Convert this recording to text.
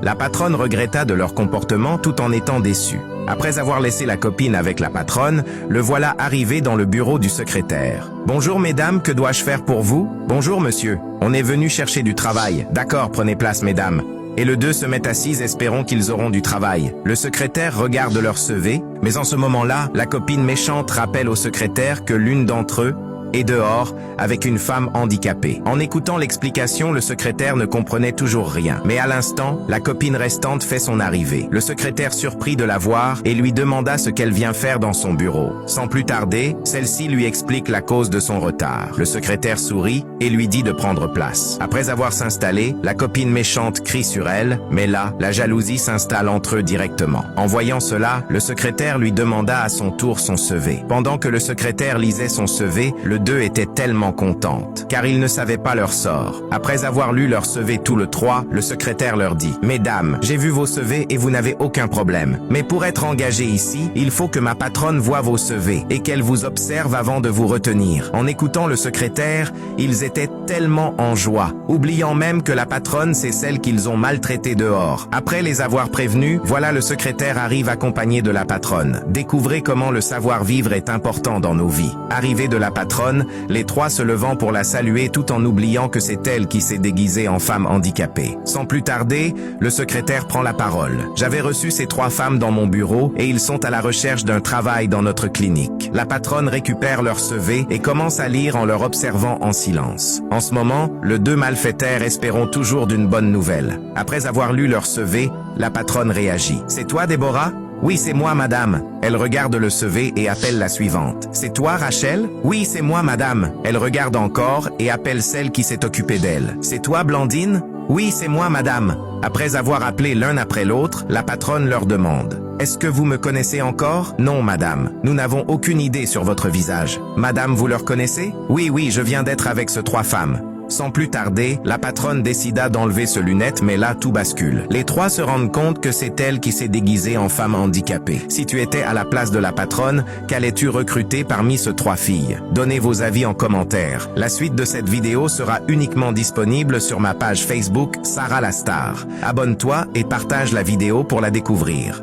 La patronne regretta de leur comportement tout en étant déçue. Après avoir laissé la copine avec la patronne, le voilà arrivé dans le bureau du secrétaire. « Bonjour mesdames, que dois-je faire pour vous ?»« Bonjour monsieur, on est venu chercher du travail. »« D'accord, prenez place mesdames. » Et les deux se mettent assises espérant qu'ils auront du travail. Le secrétaire regarde leur CV, mais en ce moment-là, la copine méchante rappelle au secrétaire que l'une d'entre eux est dehors avec une femme handicapée. En écoutant l'explication, le secrétaire ne comprenait toujours rien. Mais à l'instant, la copine restante fait son arrivée. Le secrétaire surpris de la voir et lui demanda ce qu'elle vient faire dans son bureau. Sans plus tarder, celle-ci lui explique la cause de son retard. Le secrétaire sourit et lui dit de prendre place. Après avoir s'installé, la copine méchante crie sur elle, mais là, la jalousie s'installe entre eux directement. En voyant cela, le secrétaire lui demanda à son tour son CV. Pendant que le secrétaire lisait son CV, les deux étaient tellement contentes, car ils ne savaient pas leur sort. Après avoir lu leur CV tous les trois, le secrétaire leur dit « Mesdames, j'ai vu vos CV et vous n'avez aucun problème. Mais pour être engagé ici, il faut que ma patronne voie vos CV et qu'elle vous observe avant de vous retenir. » En écoutant le secrétaire, ils étaient tellement en joie, oubliant même que la patronne c'est celle qu'ils ont maltraitée dehors. Après les avoir prévenus, voilà le secrétaire arrive accompagné de la patronne. Découvrez comment le savoir-vivre est important dans nos vies. Arrivé de la patronne, les trois se levant pour la saluer tout en oubliant que c'est elle qui s'est déguisée en femme handicapée. Sans plus tarder, le secrétaire prend la parole. « J'avais reçu ces trois femmes dans mon bureau et ils sont à la recherche d'un travail dans notre clinique. » La patronne récupère leur CV et commence à lire en leur observant en silence. En ce moment, les deux malfaiteurs espéront toujours d'une bonne nouvelle. Après avoir lu leur CV, la patronne réagit. « C'est toi, Déborah ? » « Oui, c'est moi, madame. » Elle regarde le CV et appelle la suivante. « C'est toi, Rachel? »« Oui, c'est moi, madame. » Elle regarde encore et appelle celle qui s'est occupée d'elle. « C'est toi, Blandine? »« Oui, c'est moi, madame. » Après avoir appelé l'un après l'autre, la patronne leur demande. « Est-ce que vous me connaissez encore? »« Non, madame. Nous n'avons aucune idée sur votre visage. »« Madame, vous le reconnaissez? »« Oui, je viens d'être avec ces trois femmes. » Sans plus tarder, la patronne décida d'enlever ses lunettes, mais là tout bascule. Les trois se rendent compte que c'est elle qui s'est déguisée en femme handicapée. Si tu étais à la place de la patronne, qu'allais-tu recruter parmi ces trois filles? Donnez vos avis en commentaire. La suite de cette vidéo sera uniquement disponible sur ma page Facebook Sarah la Star. Abonne-toi et partage la vidéo pour la découvrir.